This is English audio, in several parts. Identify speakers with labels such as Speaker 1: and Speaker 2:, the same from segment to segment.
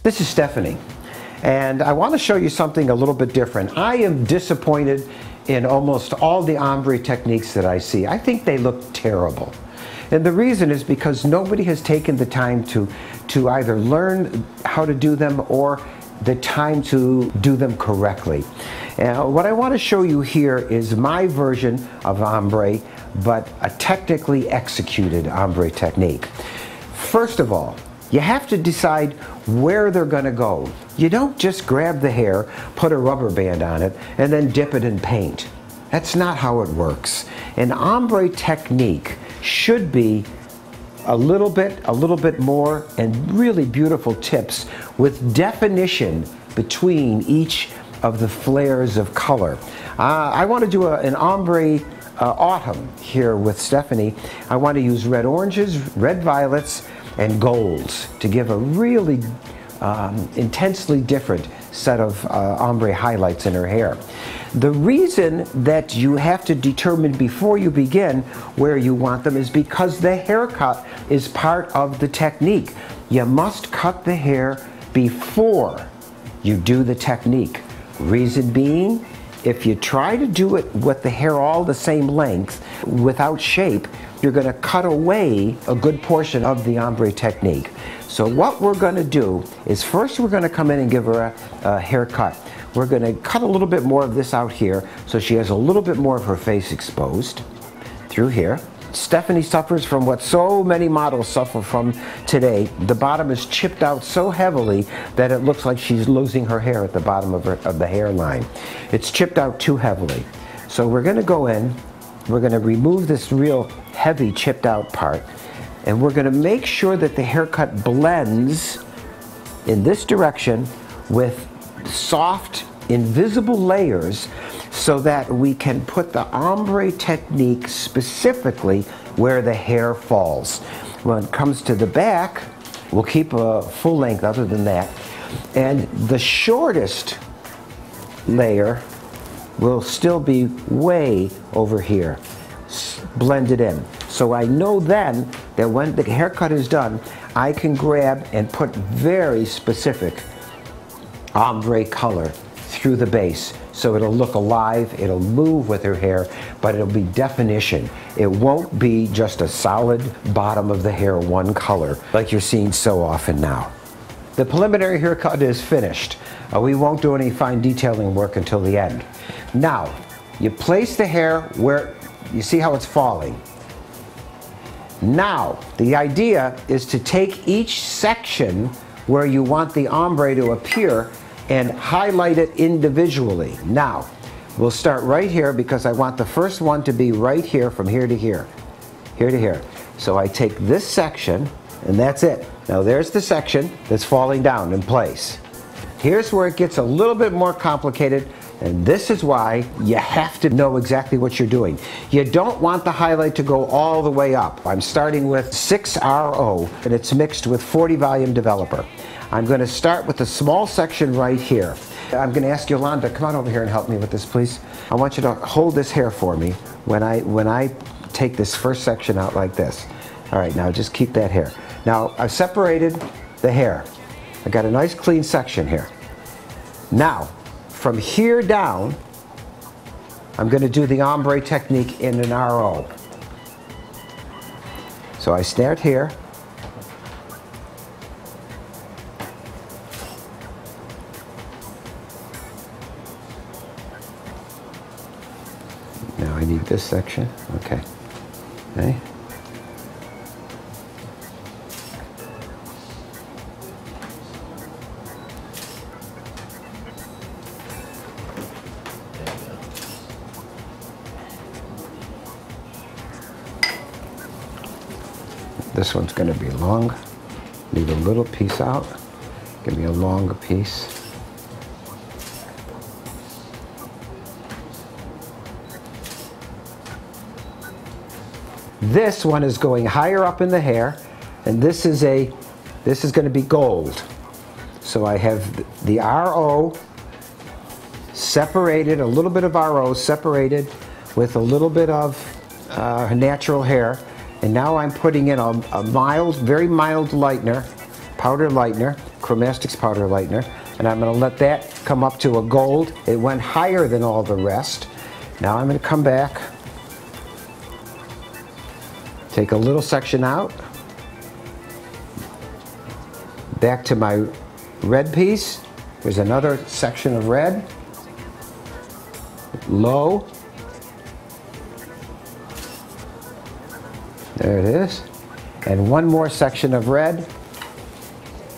Speaker 1: This is Stephanie, and I want to show you something a little bit different. I am disappointed in almost all the ombre techniques that I see. I think they look terrible. And the reason is because nobody has taken the time to either learn how to do them or the time to do them correctly. What I want to show you here is my version of ombre, but a technically executed ombre technique. First of all, you have to decide where they're going to go. You don't just grab the hair, put a rubber band on it, and then dip it in paint. That's not how it works. An ombre technique should be a little bit more, and really beautiful tips with definition between each of the flares of color. I want to do an ombre autumn here with Stephanie. I want to use red oranges, red violets, and golds to give a really intensely different set of ombre highlights in her hair. The reason that you have to determine before you begin where you want them is because the haircut is part of the technique. You must cut the hair before you do the technique. Reason being, if you try to do it with the hair all the same length without shape, you're going to cut away a good portion of the ombre technique. So what we're going to do is first we're going to come in and give her a haircut. We're going to cut a little bit more of this out here so she has a little bit more of her face exposed through here. Stephanie suffers from what so many models suffer from today. The bottom is chipped out so heavily that it looks like she's losing her hair at the bottom of the hairline. It's chipped out too heavily. So we're going to go in, we're going to remove this real heavy chipped out part, and we're going to make sure that the haircut blends in this direction with soft, invisible layers so that we can put the ombre technique specifically where the hair falls. When it comes to the back, we'll keep a full length other than that, and the shortest layer will still be way over here, blended in. So I know then that when the haircut is done, I can grab and put very specific ombre color through the base. So it'll look alive, it'll move with her hair, but it'll be definition. It won't be just a solid bottom of the hair, one color, like you're seeing so often now. The preliminary haircut is finished. We won't do any fine detailing work until the end. Now, you place the hair where, you see how it's falling. Now, the idea is to take each section where you want the ombre to appear and highlight it individually. Now, we'll start right here because I want the first one to be right here from here to here. Here to here. So I take this section, and that's it. Now there's the section that's falling down in place. Here's where it gets a little bit more complicated, and this is why you have to know exactly what you're doing. You don't want the highlight to go all the way up. I'm starting with 6RO, and it's mixed with 40 volume developer. I'm going to start with a small section right here. I'm going to ask Yolanda, come on over here and help me with this, please. I want you to hold this hair for me when I take this first section out like this. All right, now just keep that hair. Now, I've separated the hair. I got a nice clean section here. Now, from here down, I'm going to do the ombre technique in an RO. So I start here. Now I need this section. Okay. Okay. This one's going to be long. Leave a little piece out. Give me a longer piece. This one is going higher up in the hair, and this is going to be gold. So I have the RO separated, a little bit of RO separated with a little bit of natural hair. And now I'm putting in a mild, very mild lightener powder lightener, Chromastics powder lightener, and I'm going to let that come up to a gold. It went higher than all the rest. Now I'm going to come back, take a little section out, back to my red piece. There's another section of red, low. There it is. And one more section of red.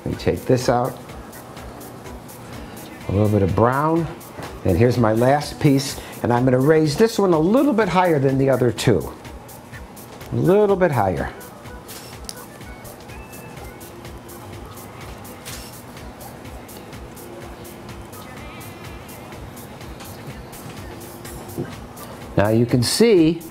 Speaker 1: Let me take this out. A little bit of brown. And here's my last piece. And I'm going to raise this one a little bit higher than the other two. A little bit higher. Now you can see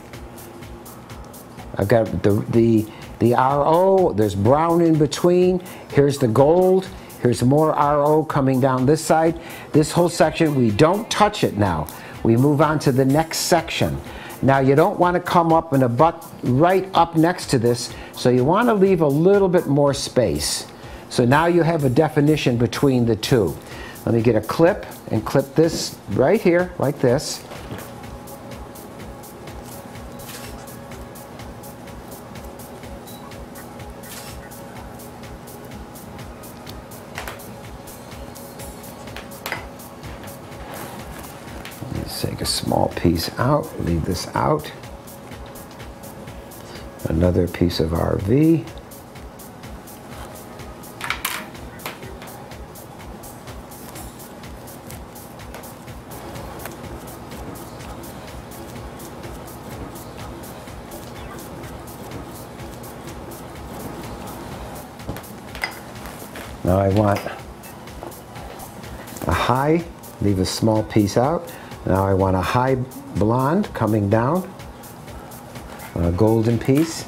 Speaker 1: I've got the RO, there's brown in between, here's the gold, here's more RO coming down this side. This whole section, we don't touch it now. We move on to the next section. Now you don't want to come up and abut right up next to this, so you want to leave a little bit more space. So now you have a definition between the two. Let me get a clip and clip this right here, like this. Take a small piece out, leave this out. Another piece of RV. Now I want a high, leave a small piece out. Now I want a high blonde coming down, a golden piece.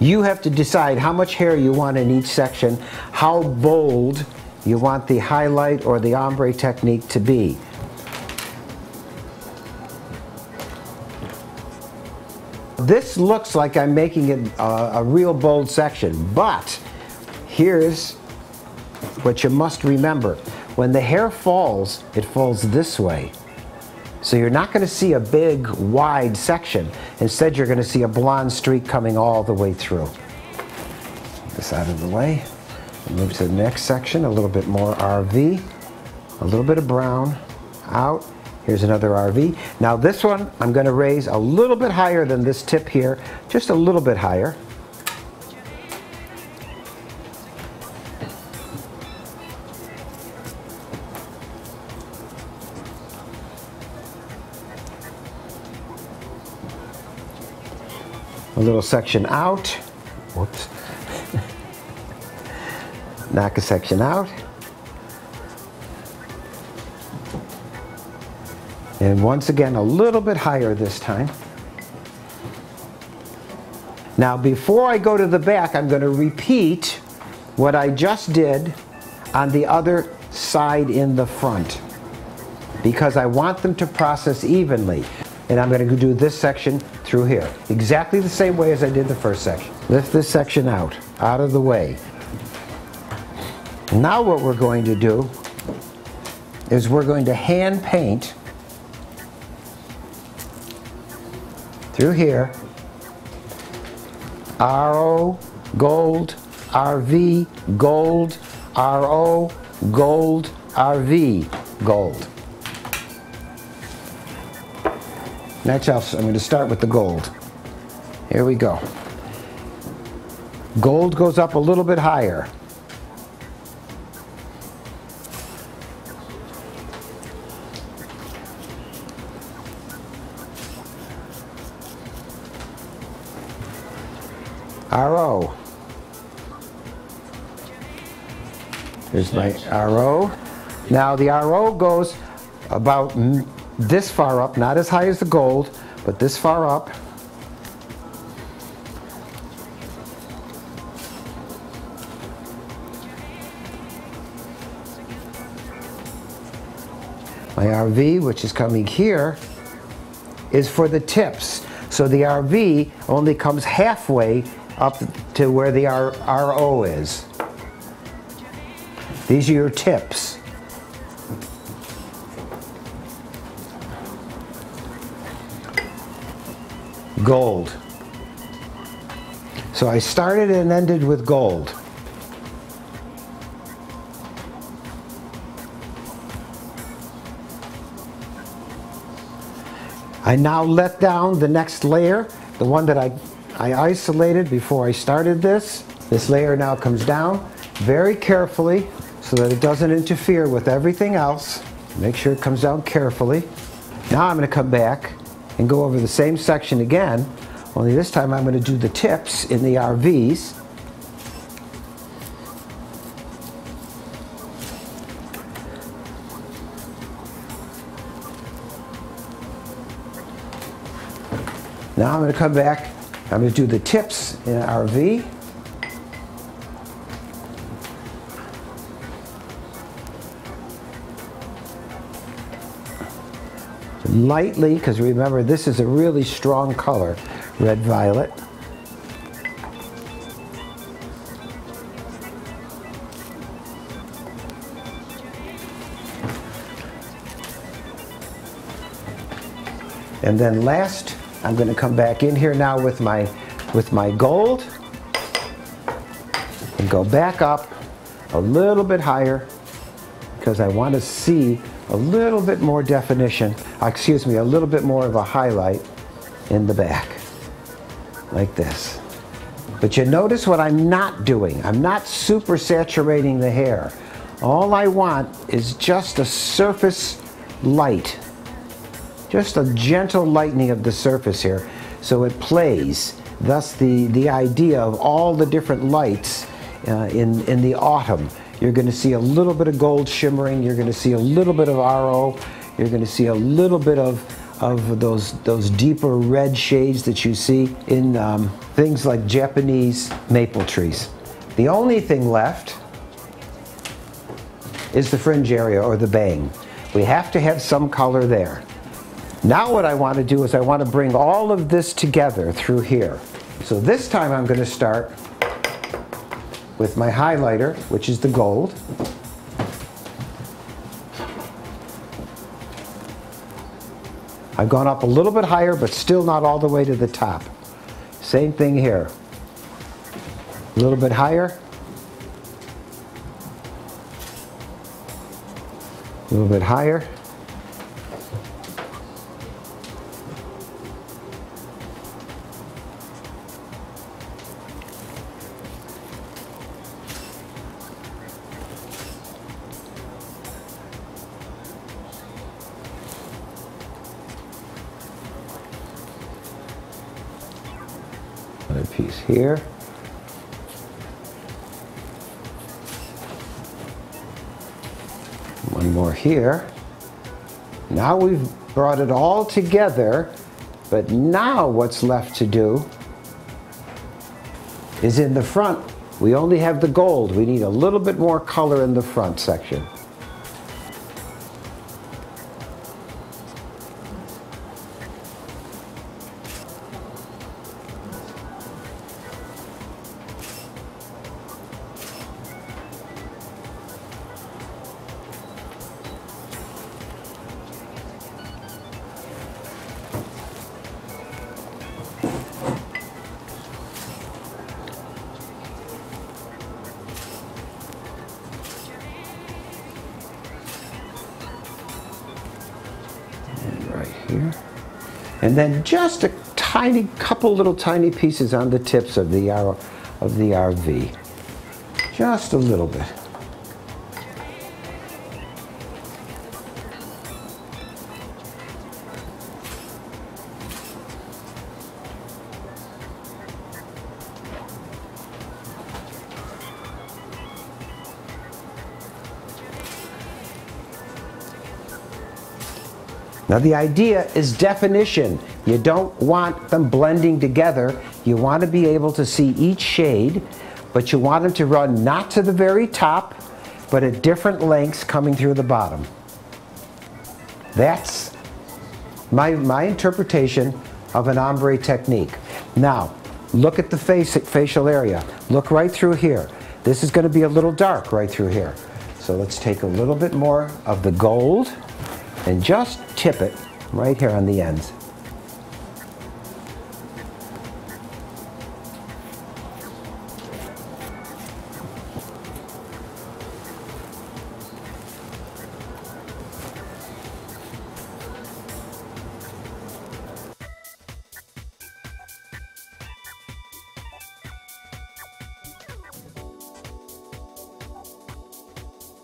Speaker 1: You have to decide how much hair you want in each section, how bold you want the highlight or the ombre technique to be. This looks like I'm making it a real bold section, but here's what you must remember. When the hair falls, it falls this way. So you're not going to see a big, wide section. Instead, you're going to see a blonde streak coming all the way through. Get this out of the way. Move to the next section, a little bit more RV, a little bit of brown, out. Here's another RV. Now this one, I'm going to raise a little bit higher than this tip here, just a little bit higher. A little section out. Whoops. Knock a section out. And once again, a little bit higher this time. Now, before I go to the back, I'm going to repeat what I just did on the other side in the front, because I want them to process evenly. And I'm going to do this section through here, exactly the same way as I did the first section. Lift this section out of the way. Now what we're going to do is we're going to hand paint through here, RO, gold, RV, gold, RO, gold, RV, gold. Next, I'm going to start with the gold. Here we go. Gold goes up a little bit higher. RO. Here's my RO. Now the RO goes about this far up, not as high as the gold, but this far up. My RV, which is coming here, is for the tips. So the RV only comes halfway up to where the RO is. These are your tips. Gold. So I started and ended with gold. I now let down the next layer, the one that I isolated before I started this. This layer now comes down very carefully so that it doesn't interfere with everything else. Make sure it comes down carefully. Now I'm going to come back and go over the same section again, only this time I'm going to do the tips in the RVs. Now I'm going to come back, I'm going to do the tips in an RV. Lightly, because remember this is a really strong color, red violet. And then last, I'm going to come back in here now with my gold and go back up a little bit higher because I want to see a little bit more definition, excuse me, a little bit more of a highlight in the back, like this. But you notice what I'm not doing. I'm not super saturating the hair. All I want is just a surface light. Just a gentle lightening of the surface here so it plays. Thus the idea of all the different lights in the autumn. You're going to see a little bit of gold shimmering, you're going to see a little bit of RO, you're going to see a little bit of those deeper red shades that you see in things like Japanese maple trees. The only thing left is the fringe area or the bang. We have to have some color there. Now what I want to do is I want to bring all of this together through here. So this time I'm going to start with my highlighter, which is the gold. I've gone up a little bit higher, but still not all the way to the top. Same thing here. A little bit higher. A little bit higher. Another piece here. One more here. Now we've brought it all together, but now what's left to do is in the front. We only have the gold. We need a little bit more color in the front section. Here. And then just a tiny couple little tiny pieces on the tips of the RV. Just a little bit. Now the idea is definition. You don't want them blending together. You want to be able to see each shade, but you want them to run not to the very top, but at different lengths coming through the bottom. That's my interpretation of an ombre technique. Now, look at the facial area. Look right through here. This is going to be a little dark right through here. So let's take a little bit more of the gold and just tip it right here on the ends.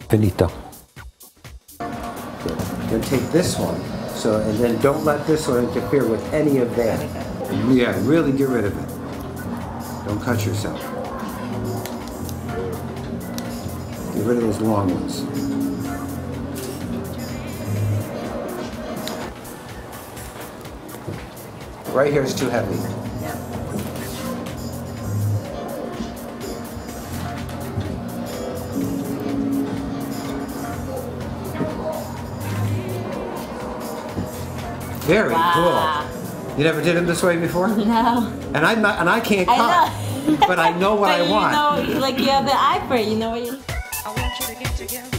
Speaker 1: Finito. Good. Then take this one, and then don't let this one interfere with any of that. Yeah, really get rid of it. Don't cut yourself. Get rid of those long ones. Right here is too heavy. Very cool. You never did it this way before?
Speaker 2: No.
Speaker 1: And I can't cut. But I know what I want.
Speaker 2: You know, like you have the eye for it, you know what you...
Speaker 3: I want you to get together.